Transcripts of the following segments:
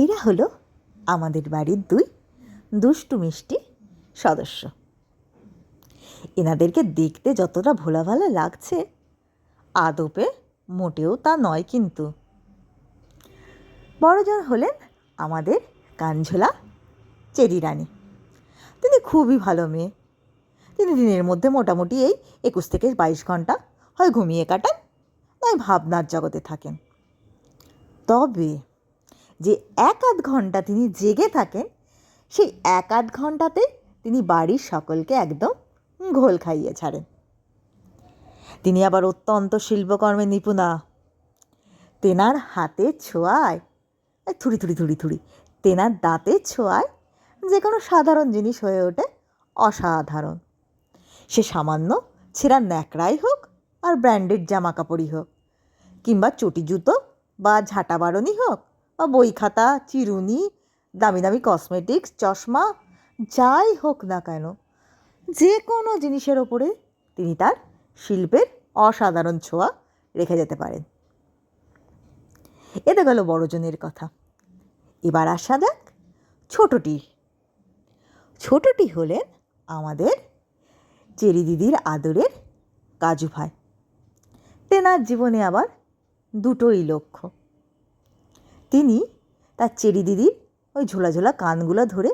এরা হলো আমাদের বাড়ির দুই দুষ্টু মিষ্টি সদস্য। এনাদেরকে দেখতে যতটা ভোলা ভালা লাগছে, আদপে মোটেও তা নয়। কিন্তু বড়জন হলেন আমাদের কানঝোলা চেরি রানী। তিনি খুবই ভালো মেয়ে। তিনি দিনের মধ্যে মোটামুটি এই 21 থেকে 22 ঘন্টা হয় ঘুমিয়ে কাটান, নয় ভাবনার জগতে থাকেন। তবে যে 1-8 ঘন্টা তিনি জেগে থাকেন, সেই 1-8 ঘন্টাতে তিনি বাড়ির সকলকে একদম ঘোল খাইয়ে ছাড়েন। তিনি আবার অত্যন্ত শিল্পকর্মে নিপুণা। তেনার হাতের ছোঁয়ায় থুড়ি থুড়ি থুড়ি থুড়ি, তেনার দাঁতের ছোঁয়ায় যে কোনো সাধারণ জিনিস হয়ে ওঠে অসাধারণ। সে সামান্য ছেঁড়া ন্যাকড়াই হোক আর ব্র্যান্ডেড জামা কাপড়ই হোক, কিংবা চটি জুতো বা ঝাঁটা বারণই হোক, বা বই খাতা, চিরুনি, দামি দামি কসমেটিক্স, চশমা, যাই হোক না কেন, যে কোনো জিনিসের ওপরে তিনি তার শিল্পের অসাধারণ ছোঁয়া রেখে যেতে পারেন। এটা গেল বড়জনের কথা। এবার আসা যাক ছোটটি। ছোটটি হলেন আমাদের চেরি দিদির আদরের কাজু ভাই। তেনার জীবনে আবার দুটোই লক্ষ্য। তিনি তার চেরি দিদির ওই ঝোলা ঝোলা কানগুলো ধরে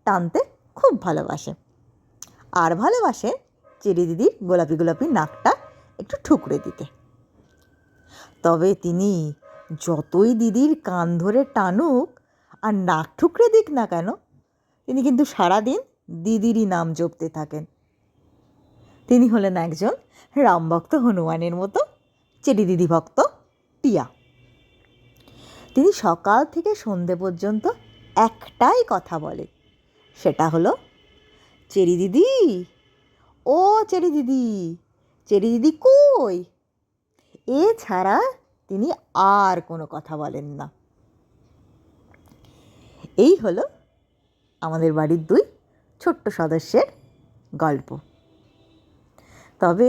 টানতে খুব ভালোবাসেন, আর ভালোবাসেন চেরি দিদির গোলাপি গোলাপি নাকটা একটু ঠুকরে দিতে। তবে তিনি যতই দিদির কান ধরে টানুক আর নাক ঠুকরে দিক না কেন, তিনি কিন্তু সারাদিন দিদিরই নাম জপতে থাকেন। তিনি হলেন একজন রামভক্ত হনুমানের মতো চেরি দিদি ভক্ত টিয়া। তিনি সকাল থেকে সন্ধে পর্যন্ত একটাই কথা বলে, সেটা হলো চেরি দিদি, ও চেরি দিদি, চেরি দিদি কই। এছাড়া তিনি আর কোনো কথা বলেন না। এই হলো আমাদের বাড়ির দুই ছোট্ট সদস্যের গল্প। তবে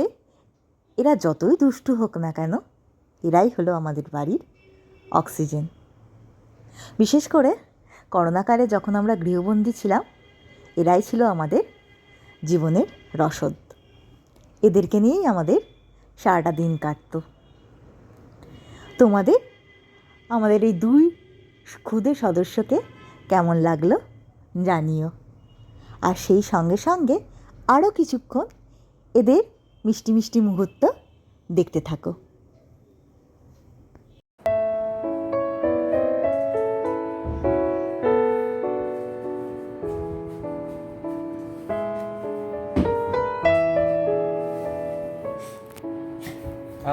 এরা যতই দুষ্টু হোক না কেন, এরাই হলো আমাদের বাড়ির অক্সিজেন। বিশেষ করে করোনাকালে যখন আমরা গৃহবন্দী ছিলাম, এরাই ছিল আমাদের জীবনের রসদ। এদেরকে নিয়েই আমাদের সারাটা দিন কাটতো। তোমাদের আমাদের এই দুই ক্ষুদে সদস্যকে কেমন লাগলো জানিও। আর সেই সঙ্গে সঙ্গে আরও কিছুক্ষণ এদের মিষ্টি মিষ্টি মুহূর্ত দেখতে থাকো।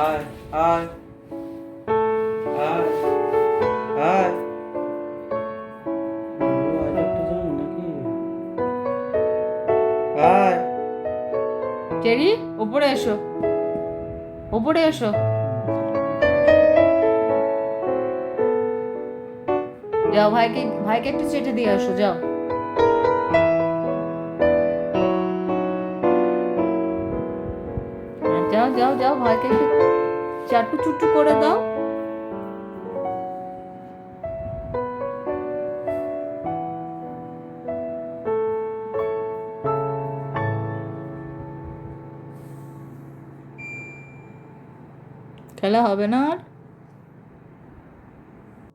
আয় আয় আয় আয়, আয় চেরি, ওপরে এসো, ওপরে এসো। যাও, ভাইকে একটু চেটে দিয়ে আসো, যাও। যাও যাও যাও, ভাইকে একটু চাটু চুটু করে দাও। খেলা হবে না আর।